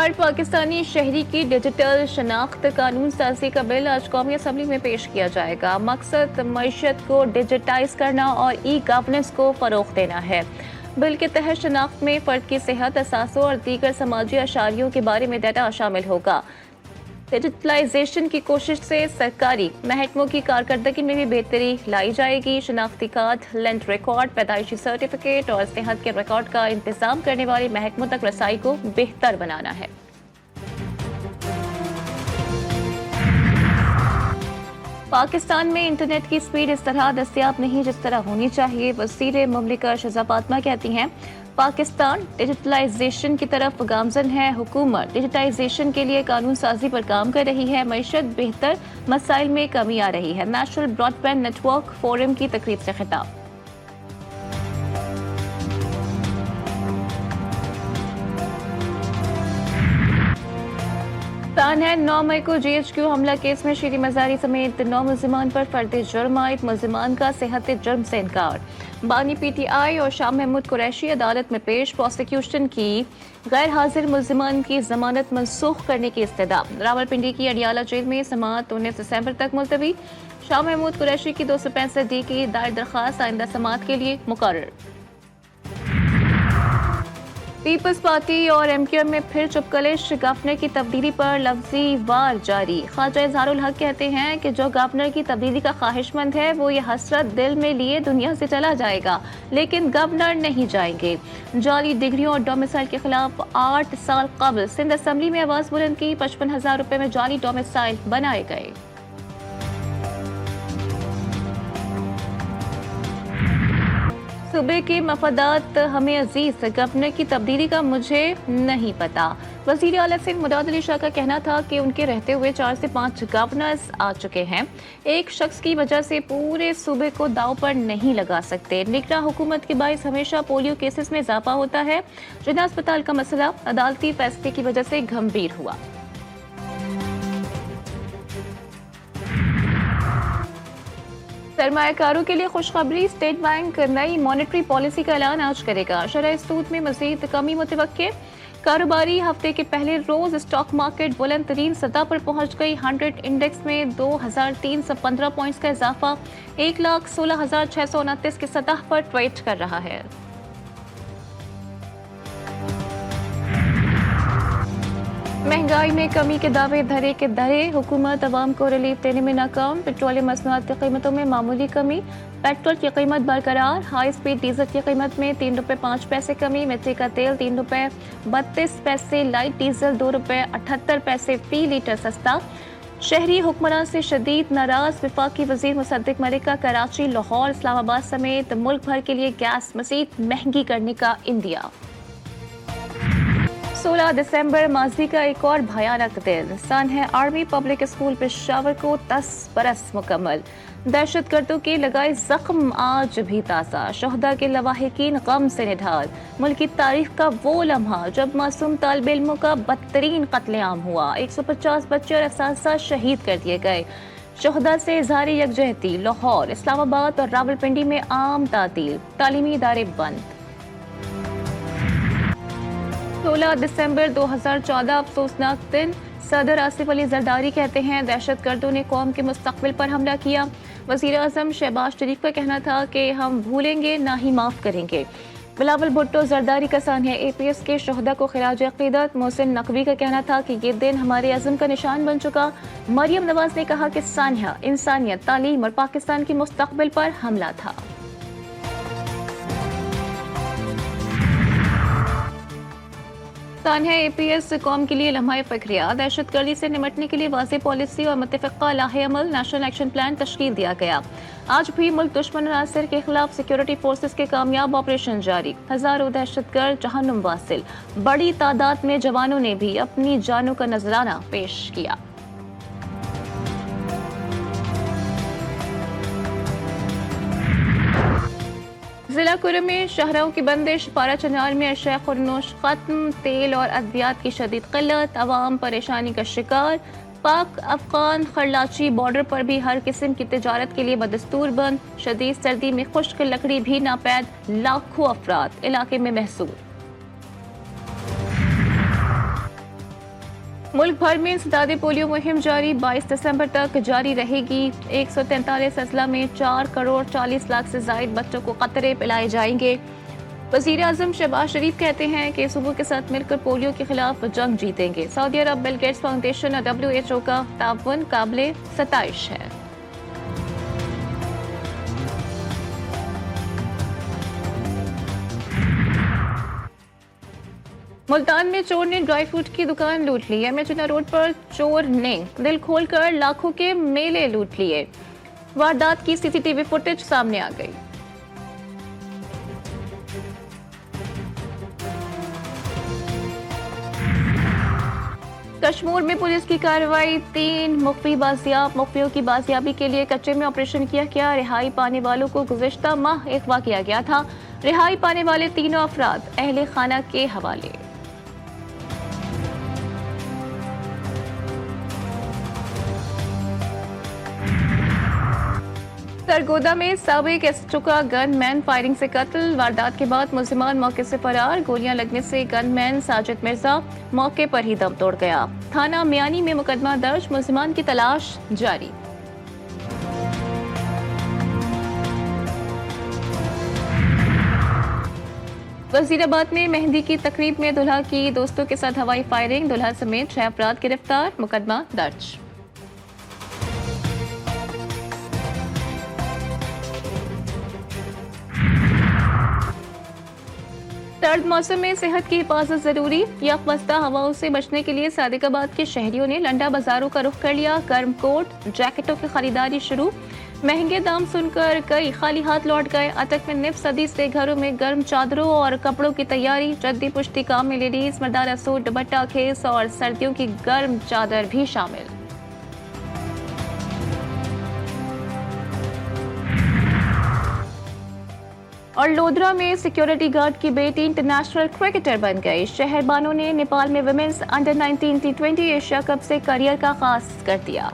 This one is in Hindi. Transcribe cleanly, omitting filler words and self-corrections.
हर पाकिस्तानी शहरी की डिजिटल शनाख्त कानून साजी का बिल आज कौमी असम्बली में पेश किया जाएगा। मकसद मईशत को डिजिटाइज करना और ई गवर्नेंस को फरोग देना है। बिल के तहत शनाख्त में फ़र्द की सेहत, असासों और दीगर समाजी अशारियों के बारे में डाटा शामिल होगा। डिजिटलाइजेशन की कोशिश से सरकारी महकमों की कारकर्दगी में भी बेहतरी लाई जाएगी। शनाख्ती कार्ड, लैंड रिकॉर्ड, पैदाइशी सर्टिफिकेट और सेहत के रिकॉर्ड का इंतजाम करने वाले महकमों तक रसाई को बेहतर बनाना है। पाकिस्तान में इंटरनेट की स्पीड इस तरह दस्तयाब नहीं जिस तरह होनी चाहिए। वज़ीर मुमलिकत शहज़ा फातिमा कहती हैं, पाकिस्तान डिजिटलाइजेशन की तरफ गामजन है। हुकूमत डिजिटाइजेशन के लिए कानून साजी पर काम कर रही है। मईशत बेहतर, मसाइल में कमी आ रही है। नेशनल ब्रॉडबैंड नेटवर्क फोरम की तकरीब से खिताब। है 9 मई को GHQ हमला केस में शीरी मजारी समेत 9 मुल्जिमान पर फर्द जुर्म आयद। मुल्जिमान का सेहत जुर्म से इनकार। बानी PTI और शाह महमूद कुरैशी अदालत में पेश। प्रोसिक्यूशन की गैर हाजिर मुल्जिमान की जमानत मनसूख करने की इस्तदा। रावलपिंडी की अडियाला जेल में समाअत 19 दिसंबर तक मुलतवी। शाह महमूद कुरैशी की 265D की दायर दरख्वास्त आइंदा समाअत के लिए मुकर्रर। पीपल्स पार्टी और MQM में फिर चुपकलिश। गवर्नर की तब्दीली पर लफ्जी वार जारी। ख्वाजा इजहारुल हक कहते हैं कि जो गवर्नर की तब्दीली का ख्वाहिशमंद है वो ये हसरत दिल में लिए दुनिया से चला जाएगा, लेकिन गवर्नर नहीं जाएंगे। जाली डिग्रियों और डोमिसाइल के खिलाफ 8 साल कबल सिंध असम्बली में आवाज बुलंद की। 55,000 रुपए में जाली डोमिसाइल बनाए गए। सूबे के मफादात हमें अजीज, गवर्नर की तब्दीली का मुझे नहीं पता। वज़ीर आला सिंध मुराद अली शाह का कहना था कि उनके रहते हुए 4 से 5 गवर्नर्स आ चुके हैं। एक शख्स की वजह से पूरे सूबे को दाव पर नहीं लगा सकते। निगरां हुकूमत के बाइस हमेशा पोलियो केसेस में इजाफा होता है। जिन्ना अस्पताल का मसला अदालती फैसले की वजह से गंभीर हुआ। सरमायाकारों के लिए खुशखबरी। स्टेट बैंक नई मॉनेटरी पॉलिसी का ऐलान आज करेगा। शरह सूद में मजीद कमी मुतवक्के। कारोबारी हफ्ते के पहले रोज स्टॉक मार्केट बुलंद तरीन सतह पर पहुंच गई। 100 इंडेक्स में 2315 पॉइंट्स का इजाफा 1,16,629 की सतह पर ट्रेड कर रहा है। महंगाई में कमी के दावे धरे के धरे। हुकूमत अवाम को रिलीफ देने में नाकाम। पेट्रोलियम मसनूआत की कीमतों में मामूली कमी। पेट्रोल की कीमत बरकरार। हाई स्पीड डीजल की कीमत में 3 रुपए 5 पैसे कमी। मिट्टी का तेल 3 रुपए 32 पैसे, लाइट डीजल 2 रुपए 78 पैसे फी लीटर सस्ता। शहरी हुक्मरान से शदीद नाराज। वफाकी वजीर मुसद्दिक मलिक का कराची, लाहौर, इस्लामाबाद समेत मुल्क भर के लिए गैस मज़ीद महंगी करने का इंदिया। 16 दिसंबर माजी का एक और भयानक दिन। सन है आर्मी पब्लिक स्कूल पेशावर को 10 बरस मुकम्मल। दहशतगर्दों के लगाए जख्म आज भी ताज़ा। शहदा के लवाहिकीन गम से निढाल। मुल्क की तारीख का वो लम्हा जब मासूम तालिब इल्मों का बदतरीन कत्लेआम हुआ। 150 बच्चे और असातिज़ा शहीद कर दिए गए। शहदा से इज़हार यकजहती। लाहौर, इस्लामाबाद और रावलपिंडी में आम तातील। तालीमी इदारे बंद। 16 दिसंबर 2014 अफसोसनाक दिन। सदर आसिफ अली जरदारी कहते हैं दहशतगर्दों ने कौम के मुस्तकबिल पर हमला किया। वज़ीर आज़म शहबाज शरीफ का कहना था कि हम भूलेंगे ना ही माफ़ करेंगे। बिलावल भुट्टो जरदारी का सानिया APS के शहदा को खिराज अक़ीदत। मोहसिन नकवी का कहना था कि ये दिन हमारे अज़म का निशान बन चुका। मरियम नवाज ने कहा कि सानिया इंसानियत, तालीम और पाकिस्तान के मुस्तकबिल पर हमला था। सानिया APS कौम के लिए लम्हा फ़ख्रिया। दहशतगर्दी से निमटने के लिए वाज़ेह पॉलिसी और मुत्तफ़िक़ा लाहे अमल नेशनल एक्शन प्लान तश्कील दिया गया। आज भी मुल्क दुश्मन अनासर के खिलाफ सिक्योरिटी फोर्सेस के कामयाब ऑपरेशन जारी। हज़ारों दहशतगर्द जहन्नुम वासिल। बड़ी तादाद में जवानों ने भी अपनी जानों का नजराना पेश किया। जिला कुरु में शहरों की बंदिश। पारा चनार में अशया खुरनोश खत्म। तेल और अद्वियात की शदीद किल्लत। अवाम परेशानी का शिकार। पाक अफगान खरलाची बॉर्डर पर भी हर किस्म की तिजारत के लिए बदस्तूर बंद। शदीद सर्दी में खुश्क लकड़ी भी नापैद। लाखों अफराद इलाके में महसूर। मुल्क भर में इंसदादे पोलियो मुहिम जारी, 22 दिसंबर तक जारी रहेगी। 143 अजला में 4 करोड़ 40 लाख से जायद बच्चों को कतरे पिलाए जाएंगे। वजीर आजम शहबाज शरीफ कहते हैं कि सूबों के साथ मिलकर पोलियो के खिलाफ जंग जीतेंगे। सऊदी अरब बिल गेट्स फाउंडेशन और WHO का ताउन काबिले सताइश है। मुल्तान में चोर ने ड्राई फ्रूट की दुकान लूट ली। एमएचना रोड पर चोर ने दिल खोलकर लाखों के मेले लूट लिए। वारदात की सीसीटीवी फुटेज सामने आ गई। कश्मीर में पुलिस की कार्रवाई, 3 मुख्फी बाजियाब। मुख्फियों की बाजियाबी के लिए कच्चे में ऑपरेशन किया गया। रिहाई पाने वालों को गुज़िश्ता माह अगवा किया गया था। रिहाई पाने वाले तीनों अफराद अहले खाना के हवाले। सरगोदा में साबिक एसएचओ का गनमैन फायरिंग से कत्ल। वारदात के बाद मुल्जिमान मौके से फरार। गोलियां लगने से गनमैन साजिद मिर्जा मौके पर ही दम तोड़ गया। थाना मियानी में मुकदमा दर्ज, मुल्जिमान की तलाश जारी। वजीराबाद में मेहंदी की तकरीब में दुल्हा की दोस्तों के साथ हवाई फायरिंग, दुल्हा समेत 6 अफराद गिरफ्तार, मुकदमा दर्ज। सर्द मौसम में सेहत की हिफाजत जरूरी, यकवस्ता हवाओं से बचने के लिए सादिकाबाद के शहरियों ने लंडा बाजारों का रुख कर लिया। गर्म कोट जैकेटों की खरीदारी शुरू। महंगे दाम सुनकर कई खाली हाथ लौट गए। अटक में निफ सदी से घरों में गर्म चादरों और कपड़ों की तैयारी। जद्दी पुश्ती काम में लेडीज मर्दाना सूट, दुपट्टा, खेस और सर्दियों की गर्म चादर भी शामिल। और लोधरा में सिक्योरिटी गार्ड की बेटी इंटरनेशनल क्रिकेटर बन गई। शहर बानो ने नेपाल में women's under 19 T20 Asia cup से करियर का आगाज कर दिया।